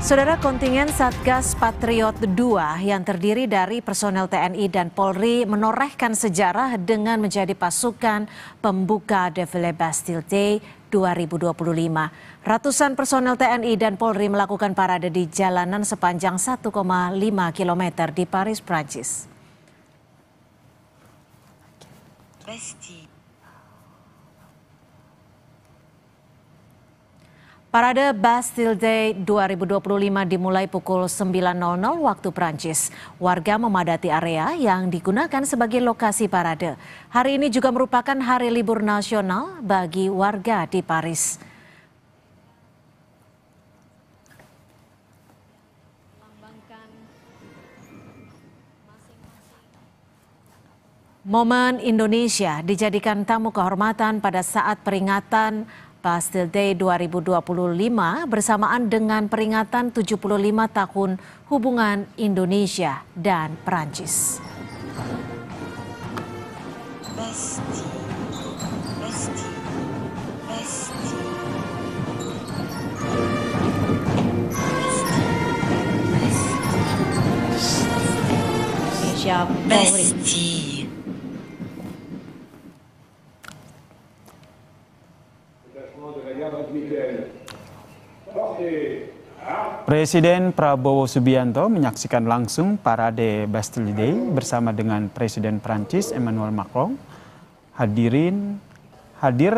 Saudara, kontingen Satgas Patriot II yang terdiri dari personel TNI dan Polri menorehkan sejarah dengan menjadi pasukan pembuka Defile Bastille Day 2025. Ratusan personel TNI dan Polri melakukan parade di jalanan sepanjang 1,5 km di Paris, Prancis. Parade Bastille Day 2025 dimulai pukul 9.00 waktu Prancis. Warga memadati area yang digunakan sebagai lokasi parade. Hari ini juga merupakan hari libur nasional bagi warga di Paris. Momen Indonesia dijadikan tamu kehormatan pada saat peringatan Bastille Day 2025 bersamaan dengan peringatan 75 tahun hubungan Indonesia dan Perancis. Indonesia Polri. Presiden Prabowo Subianto menyaksikan langsung parade Bastille Day bersama dengan Presiden Prancis Emmanuel Macron. Hadir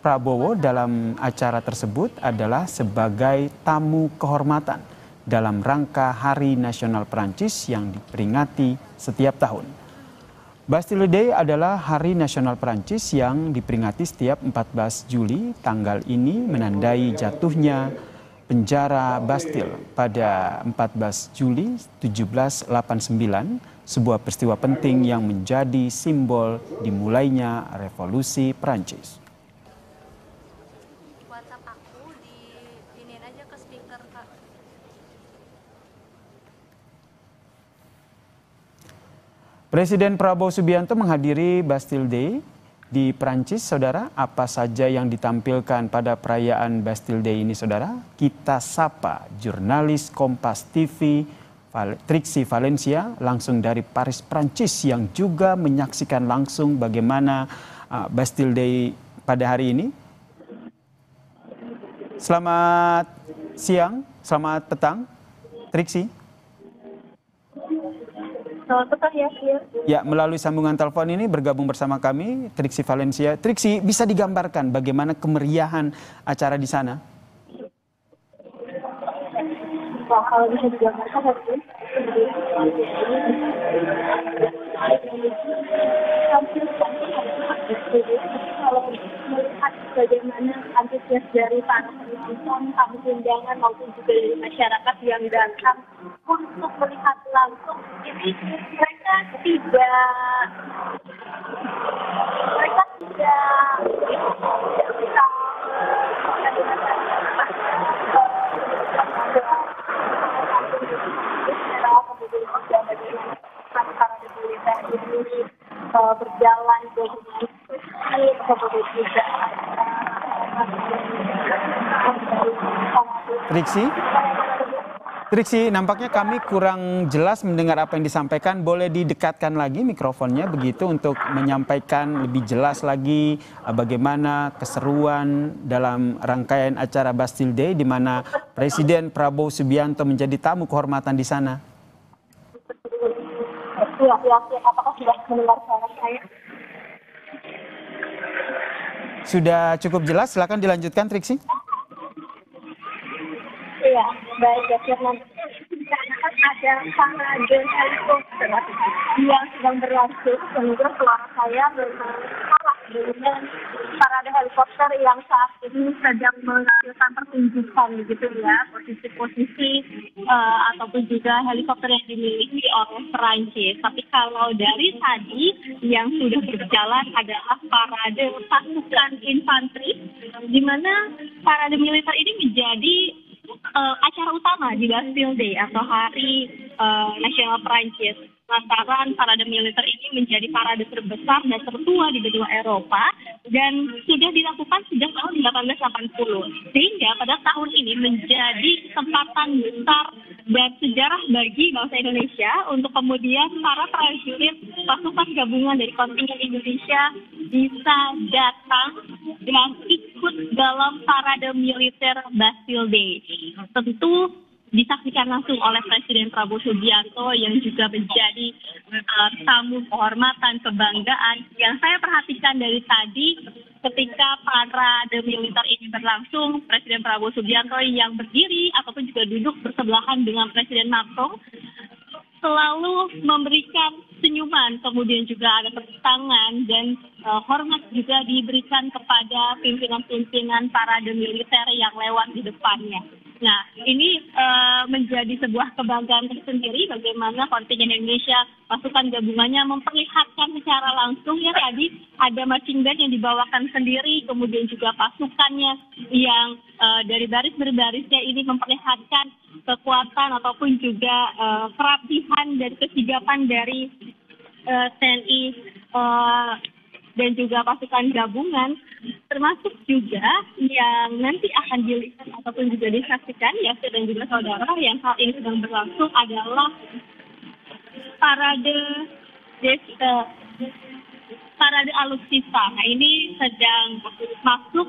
Prabowo dalam acara tersebut adalah sebagai tamu kehormatan dalam rangka Hari Nasional Prancis yang diperingati setiap tahun. Bastille Day adalah Hari Nasional Prancis yang diperingati setiap 14 Juli. Tanggal ini menandai jatuhnya penjara Bastille pada 14 Juli 1789, sebuah peristiwa penting yang menjadi simbol dimulainya revolusi Prancis. WhatsApp aku diinin aja ke speaker, Kak. Presiden Prabowo Subianto menghadiri Bastille Day di Prancis, saudara. Apa saja yang ditampilkan pada perayaan Bastille Day ini, saudara? Kita sapa jurnalis Kompas TV Triksi Valencia langsung dari Paris, Prancis, yang juga menyaksikan langsung bagaimana Bastille Day pada hari ini. Selamat siang, selamat petang, Triksi. Ya, melalui sambungan telepon ini bergabung bersama kami Triksi Valencia. Triksi, bisa digambarkan bagaimana kemeriahan acara di sana? Kalau bisa digambarkan kalau melihat bagaimana antusias dari para penonton, tamu undangan maupun juga dari masyarakat yang datang untuk melihat langsung ini, mereka tidak bisa berjalan Triksi, nampaknya kami kurang jelas mendengar apa yang disampaikan. Boleh didekatkan lagi mikrofonnya begitu untuk menyampaikan lebih jelas lagi bagaimana keseruan dalam rangkaian acara Bastille Day di mana Presiden Prabowo Subianto menjadi tamu kehormatan di sana. Ya, apakah sudah mendengar suara saya? Sudah cukup jelas, silakan dilanjutkan, Triksi. Iya, baik ya, Firman. Karena kan ada parade helikopter yang sedang berlangsung, sehingga suara saya memang salah dengan parade helikopter yang saat ini sedang melakukan pertunjukan gitu ya, posisi-posisi ataupun juga helikopter yang dimiliki oleh Perancis. Tapi kalau dari tadi yang sudah berjalan adalah parade pasukan infanteri, di mana parade militer ini menjadi acara utama di Bastille Day atau Hari Nasional Perancis. Lantaran parade militer ini menjadi parade terbesar dan tertua di benua Eropa dan sudah dilakukan sejak tahun 1880. Sehingga pada tahun ini menjadi kesempatan besar dan sejarah bagi bangsa Indonesia untuk kemudian para prajurit pasukan gabungan dari kontingen Indonesia bisa datang dan ikut dalam parade militer Bastille Day. Tentu disaksikan langsung oleh Presiden Prabowo Subianto yang juga menjadi tamu kehormatan, kebanggaan. Yang saya perhatikan dari tadi ketika parade militer ini berlangsung, Presiden Prabowo Subianto yang berdiri ataupun juga duduk bersebelahan dengan Presiden Macron selalu memberikan senyuman, kemudian juga ada tepuk tangan dan hormat juga diberikan kepada pimpinan-pimpinan parade militer yang lewat di depannya. Nah, ini menjadi sebuah kebanggaan tersendiri bagaimana kontingen Indonesia, pasukan gabungannya memperlihatkan secara langsung ya tadi ada marching band yang dibawakan sendiri, kemudian juga pasukannya yang dari baris berbarisnya ini memperlihatkan kekuatan ataupun juga kerapihan dan kesigapan dari TNI dan juga pasukan gabungan, termasuk juga yang nanti akan dilihat ataupun juga disaksikan ya dan juga saudara yang saat ini sedang berlangsung adalah parade alutsista. Nah, ini sedang masuk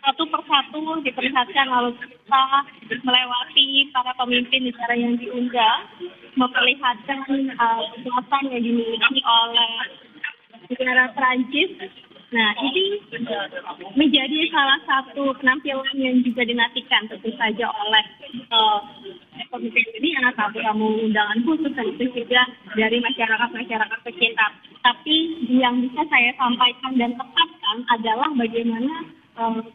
satu persatu diperlihatkan alutsista melewati para pemimpin negara yang diundang, memperlihatkan kekuatan yang dimiliki oleh negara Prancis. Nah, ini menjadi salah satu penampilan yang juga dinantikan tentu saja oleh pemimpin dunia, tamu undangan khusus dan itu juga dari masyarakat sekitar. Tapi yang bisa saya sampaikan dan tetapkan adalah bagaimana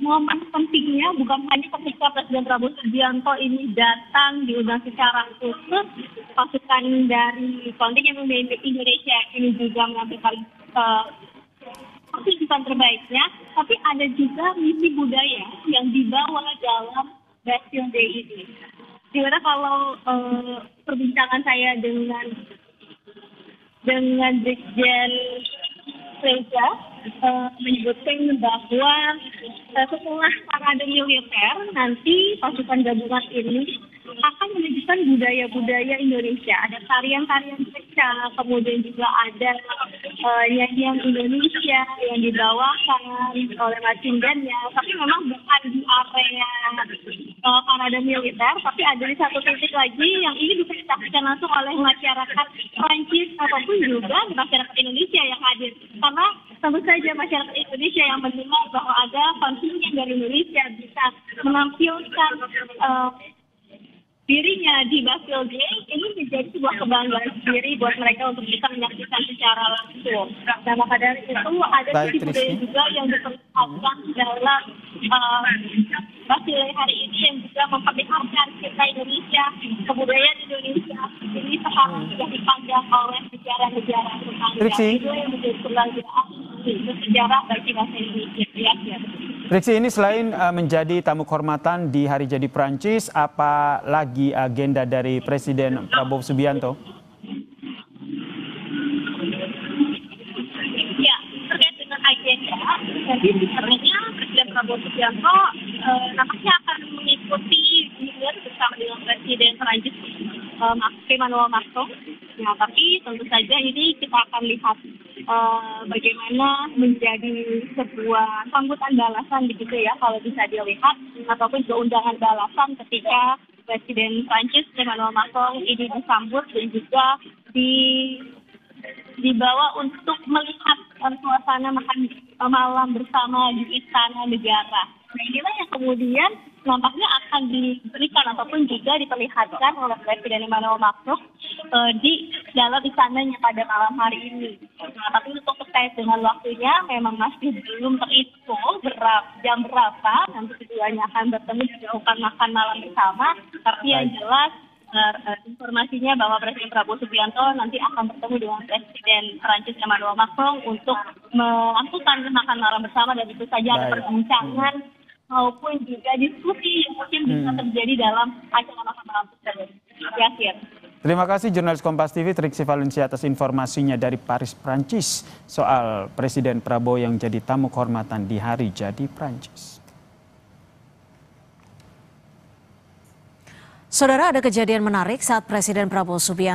momen pentingnya bukan hanya ketika Presiden Prabowo Subianto ini datang diundang secara khusus, pasukan dari kontingen Indonesia ini juga menampilkan pertunjukan terbaiknya, tapi ada juga misi budaya yang dibawa dalam Bastille Day ini. Dimana kalau perbincangan saya dengan Brigjen Reza menyebutkan bahwa setelah parade militer nanti pasukan gabungan ini akan menunjukkan budaya-budaya Indonesia. Ada tarian-tarian pecah, kemudian juga ada nyanyian Indonesia yang dibawakan oleh marching band-nya. Tapi memang bukan di area parade militer, tapi ada di satu titik lagi yang ini bisa disaksikan langsung oleh masyarakat Prancis ataupun juga masyarakat Indonesia yang hadir. Karena tentu saja masyarakat Indonesia yang mendengar bahwa ada kontingen dari Indonesia bisa menampilkan dirinya di Bastille Day, ini menjadi sebuah kebanggaan sendiri buat mereka untuk bisa menyaksikan secara langsung. Nah, maka dari itu ada sisi budaya juga yang diperlihatkan dalam Bastille Day hari ini yang juga memperlihatkan kita Indonesia, kebudayaan Indonesia ini sekarang sudah dipandang oleh negara-negara tetangga. Itu yang menjadi kebanggaan sejarah bagi bangsa Indonesia. Ya. Triksi, ini selain menjadi tamu kehormatan di Hari Jadi Prancis, apa lagi agenda dari Presiden Prabowo Subianto? Ya, terkait dengan agenda, jadi sebenarnya Presiden Prabowo Subianto nampaknya akan mengikuti dinner bersama dengan Presiden Prancis Emmanuel Macron. Nah, tapi tentu saja ini kita akan lihat bagaimana menjadi sebuah sambutan balasan begitu ya kalau bisa dilihat, ataupun juga undangan balasan ketika Presiden Prancis Emmanuel Macron ini disambut dan juga dibawa untuk melihat suasana makan malam bersama di Istana Negara. Nah, inilah yang kemudian nampaknya akan diberikan ataupun juga diperlihatkan oleh Presiden Emmanuel Macron di dalam istananya pada malam hari ini. Nah, tapi untuk terkait dengan waktunya memang masih belum terinfo jam berapa nanti keduanya akan bertemu dan melakukan makan malam bersama. Tapi yang jelas informasinya bahwa Presiden Prabowo Subianto nanti akan bertemu dengan Presiden Prancis Emmanuel Macron untuk melakukan makan malam bersama, dan itu saja ada perbincangan maupun juga diskusi yang mungkin bisa terjadi dalam acara makan malam tersebut. Ya, Terima kasih jurnalis Kompas TV Triksi Valencia atas informasinya dari Paris, Prancis soal Presiden Prabowo yang jadi tamu kehormatan di hari jadi Prancis. Saudara, ada kejadian menarik saat Presiden Prabowo Subianto